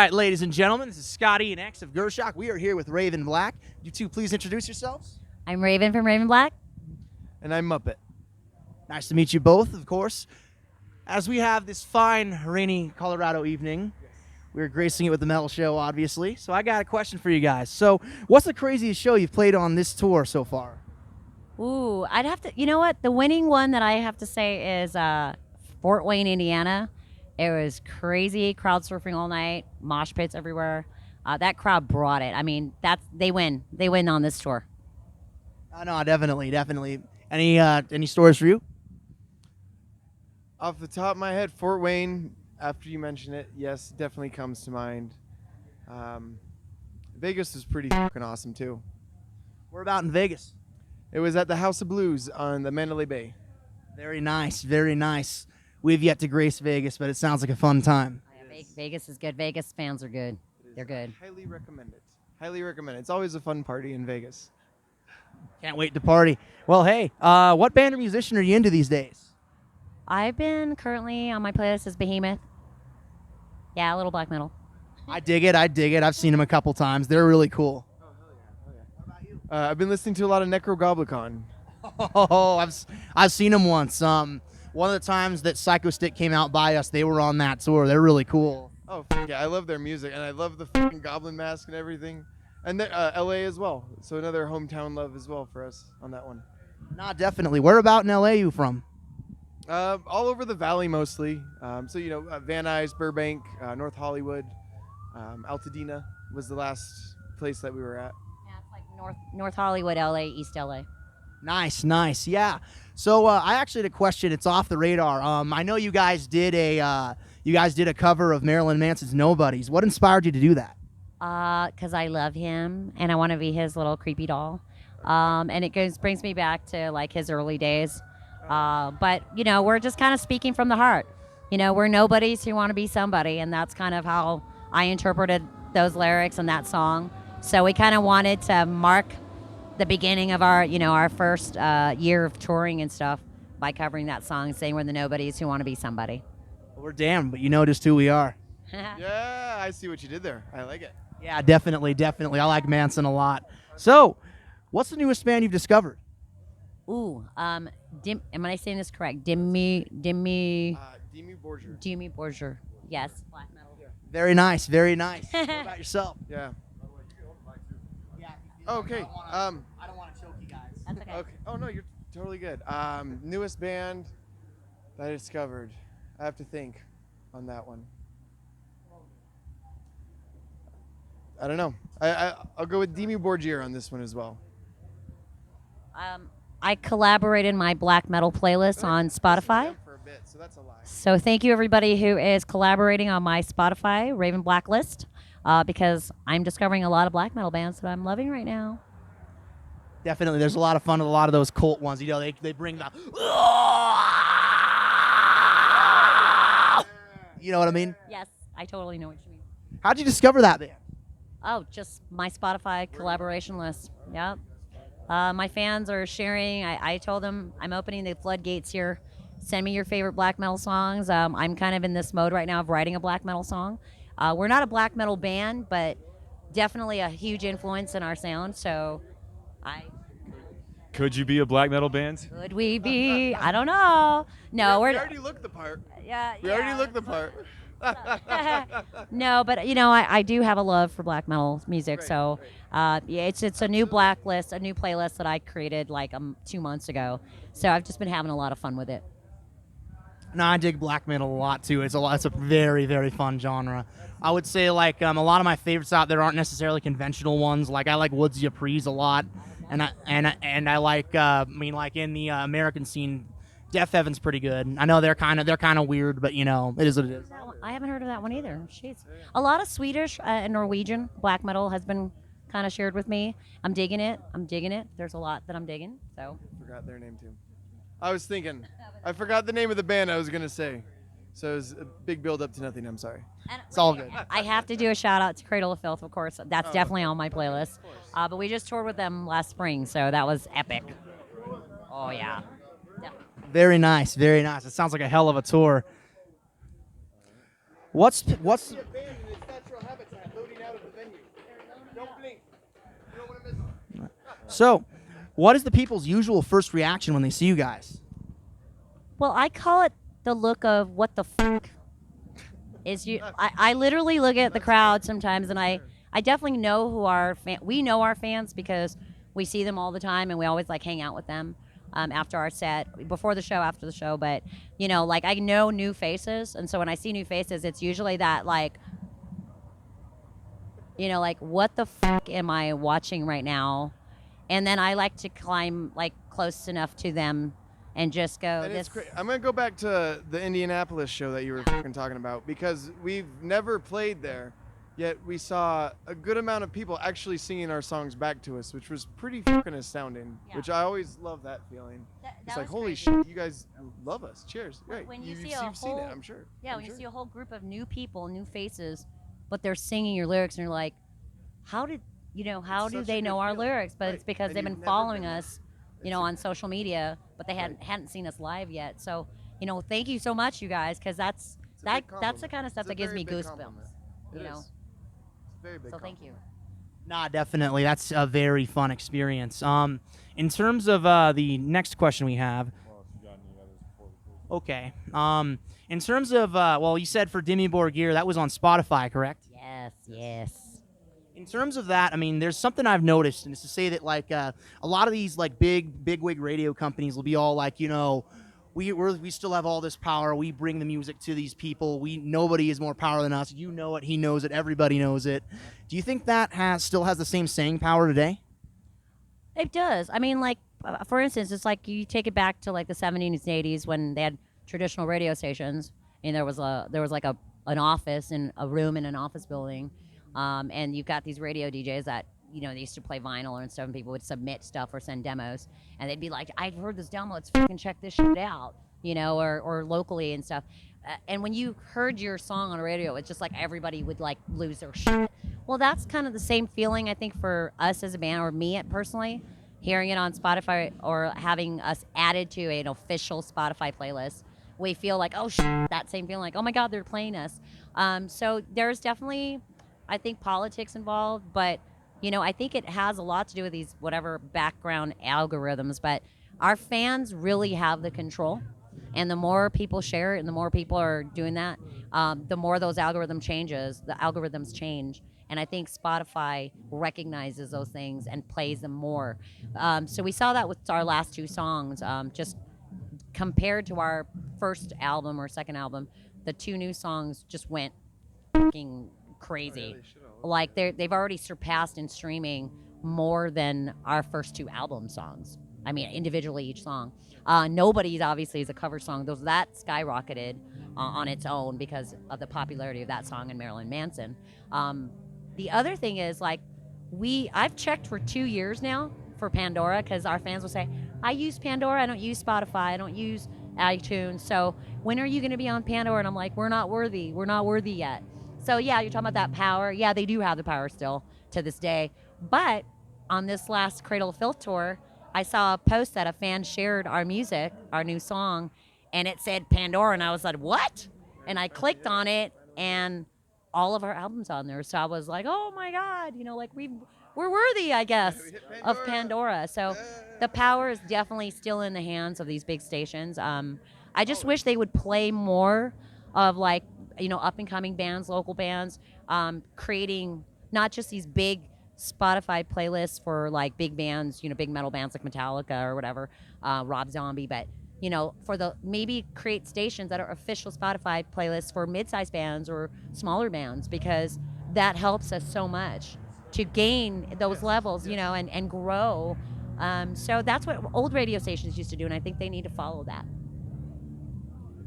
right, ladies and gentlemen, this is Scotty and X of Gürschach. We are here with Raven Black. You two, please introduce yourselves. I'm Raven from Raven Black. And I'm Muppet. Nice to meet you both, of course. As we have this fine, rainy Colorado evening, we're gracing it with the metal show, obviously. So I got a question for you guys. So, what's the craziest show you've played on this tour so far? Ooh, I'd have to, you know what? The winning one that I have to say is Fort Wayne, Indiana. It was crazy, crowd surfing all night, mosh pits everywhere. That crowd brought it. I mean, they win. They win on this tour. No, definitely. Any stories for you? Off the top of my head, Fort Wayne, after you mention it, yes, definitely comes to mind. Vegas was pretty fucking awesome, too. We're about in Vegas. It was at the House of Blues on the Mandalay Bay. Very nice, very nice. We've yet to grace Vegas, but it sounds like a fun time. Yeah, Vegas is good. Vegas fans are good. They're good. Highly recommend it. Highly recommend it. It's always a fun party in Vegas. Can't wait to party. Well, hey, what band or musician are you into these days? I've been currently on my playlist is Behemoth. Yeah, a little black metal. I dig it. I've seen them a couple times. They're really cool. Oh, hell yeah. What about you? I've been listening to a lot of Necrogoblicon. Oh, I've seen them once. One of the times that Psycho Stick came out by us, they were on that tour. They're really cool. Oh, yeah, I love their music, and I love the fucking Goblin Mask and everything. And L.A. as well. So another hometown love as well for us on that one. Nah, definitely. Where about in L.A. you from? All over the valley mostly. Van Nuys, Burbank, North Hollywood, Altadena was the last place that we were at. Yeah, it's like North Hollywood, LA, East LA. Nice. Yeah. So I actually had a question. It's off the radar. I know you guys did a cover of Marilyn Manson's "Nobodies." What inspired you to do that? Because I love him and I want to be his little creepy doll. And it brings me back to like his early days. But we're just kind of speaking from the heart. We're nobodies who want to be somebody, and that's kind of how I interpreted those lyrics and that song. So we kind of wanted to mark the beginning of our first year of touring and stuff by covering that song, saying we're the nobodies who want to be somebody. Well, we're damned, but you know just who we are. Yeah, I see what you did there. I like it. Yeah, definitely. I like Manson a lot. So, what's the newest band you've discovered? Ooh, am I saying this correct? Demi Borgia. Demi Borgia. Yes, black metal. Yeah. Very nice. What about yourself? Yeah. Yeah. Okay. I don't want to choke you guys. That's okay. Okay. Oh no, you're totally good. Newest band that I discovered. I have to think on that one. I don't know. I'll go with Demi Borgia on this one as well. I collaborated my black metal playlist on Spotify. For a bit, so that's a lie. So thank you everybody who is collaborating on my Spotify Raven Black list, because I'm discovering a lot of black metal bands that I'm loving right now. Definitely. There's a lot of fun with a lot of those cult ones. They bring the... You know what I mean? Yes, I totally know what you mean. How'd you discover that band? Oh, just my Spotify collaboration list. Yep. My fans are sharing. I told them I'm opening the floodgates here. Send me your favorite black metal songs. I'm kind of in this mode right now of writing a black metal song. We're not a black metal band, but definitely a huge influence in our sound. So Could you be a black metal band? Could we be? I don't know. No, we already looked the part. Yeah. We already looked the part. No, but I do have a love for black metal music. Right, so it's a new blacklist, a new playlist that I created like 2 months ago. So I've just been having a lot of fun with it. No, I dig black metal a lot too. It's a very, very fun genre. I would say like a lot of my favorites out there aren't necessarily conventional ones. Like I like Woodsy Apries a lot, and I like like in the American scene, Death Heaven's pretty good. I know they're kind of weird, but it is what it is. I haven't heard of that one either. Jeez. A lot of Swedish and Norwegian black metal has been kind of shared with me. I'm digging it. There's a lot that I'm digging. So. Forgot their name too. I was thinking. I forgot the name of the band I was gonna say. So it was a big build up to nothing. I'm sorry. It's all good. I have to do a shout out to Cradle of Filth, of course. That's definitely on my playlist. But we just toured with them last spring, so that was epic. Oh yeah. Very nice. It sounds like a hell of a tour. What's So, what is the people's usual first reaction when they see you guys? Well, I call it the look of what the fuck is you. I literally look at the crowd sometimes, and I definitely know who we know our fans because we see them all the time, and we always like hang out with them after our set, before the show, after the show. But like I know new faces, and so when I see new faces, it's usually that like like what the fuck am I watching right now? And then I like to climb like close enough to them and just go. And it's I'm gonna go back to the Indianapolis show that you were fucking talking about, because we've never played there, yet we saw a good amount of people actually singing our songs back to us, which was pretty fucking astounding. Yeah. Which I always love that feeling. That It's like, was holy crazy. shit, you guys love us. Cheers. Right. When you You've see a seen it, whole- I'm sure. Yeah, I'm when you sure. see a whole group of new people, new faces, but they're singing your lyrics, and you're like, how did how It's do such they a know good our feeling. lyrics? But Right. it's because And they've you've been never following been there. us, on social media, but they hadn't seen us live yet. So, thank you so much, you guys, because that's It's a big that's the compliment. kind of stuff It's a that gives very me big goosebumps. compliment. You It know. is. It's a very big So thank compliment. you. Nah, definitely. That's a very fun experience. In terms of the next question we have, okay. In terms of well, you said for Demi Borgir, that was on Spotify, correct? Yes. In terms of that, I mean, there's something I've noticed, and it's to say that like a lot of these like bigwig radio companies will be all like, we still have all this power. We bring the music to these people. Nobody is more power than us. You know it. He knows it. Everybody knows it. Do you think that still has the same staying power today? It does. I mean, like for instance, it's like you take it back to like the 70s and 80s when they had traditional radio stations, and there was like an office and a room in an office building, and you've got these radio DJs that they used to play vinyl and stuff, and people would submit stuff or send demos, and they'd be like, "I've heard this demo. Let's fucking check this shit out," or locally and stuff. And when you heard your song on the radio, it's just like everybody would like lose their shit. Well, that's kind of the same feeling I think for us as a band, or me personally, hearing it on Spotify or having us added to an official Spotify playlist. We feel like, oh shit, that same feeling, like, oh my God, they're playing us. So there's definitely, I think, politics involved, but I think it has a lot to do with these whatever background algorithms. But our fans really have the control. And the more people share it and the more people are doing that, the more those the algorithms change. And I think Spotify recognizes those things and plays them more. So we saw that with our last two songs. Just compared to our first album or second album, the two new songs just went fucking crazy. Like they've already surpassed in streaming more than our first two album songs. I mean, individually each song. Nobody's obviously is a cover song. That skyrocketed on its own because of the popularity of that song and Marilyn Manson. The other thing is like I've checked for 2 years now for Pandora because our fans will say, I use Pandora, I don't use Spotify, I don't use iTunes. So when are you going to be on Pandora? And I'm like, we're not worthy yet. So yeah, you're talking about that power. Yeah, they do have the power still to this day. But on this last Cradle of Filth tour, I saw a post that a fan shared our music, our new song, and it said Pandora, and I was like, what? And I clicked on it, and all of our albums on there. So I was like, oh my God, like we're worthy, I guess, of Pandora. So the power is definitely still in the hands of these big stations. I just wish they would play more of like, up and coming bands, local bands, creating not just these big Spotify playlists for like big bands, big metal bands like Metallica or whatever, Rob Zombie, but for maybe create stations that are official Spotify playlists for mid-sized bands or smaller bands, because that helps us so much to gain those levels, and grow. So that's what old radio stations used to do, and I think they need to follow that.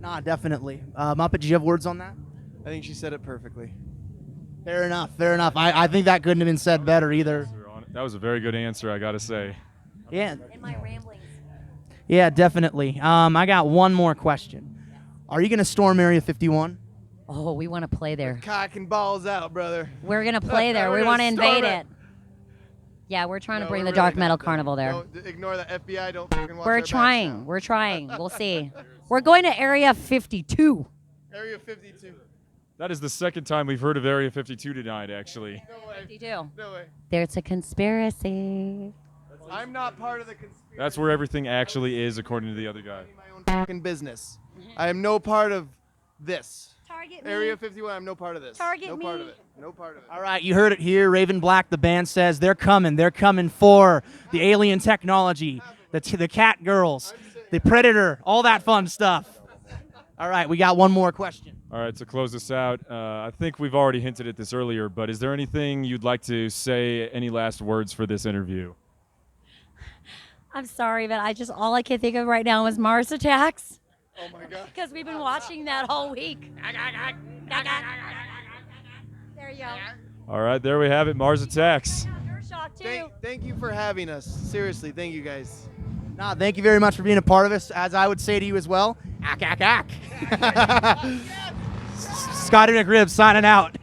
Nah, definitely. Muppet, do you have words on that? I think she said it perfectly. Fair enough. I think that couldn't have been said better either. That was a very good answer, I gotta say. Yeah. In my ramblings. Yeah, definitely. I got one more question. Are you going to storm Area 51? Oh, we want to play there. Cock and balls out, brother. We're going to play there. We're We gonna want to invade storm it. Yeah, we're trying to No, bring we're the dark really metal not, though. carnival there. Don't ignore the FBI. Don't fucking watch We're our backs trying. now. We're trying. We'll see. We're going to Area 52. Area 52. That is the second time we've heard of Area 52 tonight, actually. No way. 52. No way. There's a conspiracy. I'm not part of the conspiracy. That's where everything actually is, according to the other guy. My own fucking business. I am no part of this. Target Area 51. I'm no part of this. Target no part me. of it. No part of it. All right, you heard it here. Raven Black, the band says they're coming. They're coming for the alien technology, the cat girls, the predator, all that fun stuff. All right, we got one more question. All right, to close this out, I think we've already hinted at this earlier, but is there anything you'd like to say, any last words for this interview? I'm sorry, but all I can think of right now is Mars Attacks. Oh my God. Because we've been watching that all week. There you go. All right, there we have it, Mars Attacks. Gürschach, too. Thank you for having us. Seriously, thank you guys. Nah, thank you very much for being a part of this. As I would say to you as well, ack, ack, ack. Scotty McRib signing out.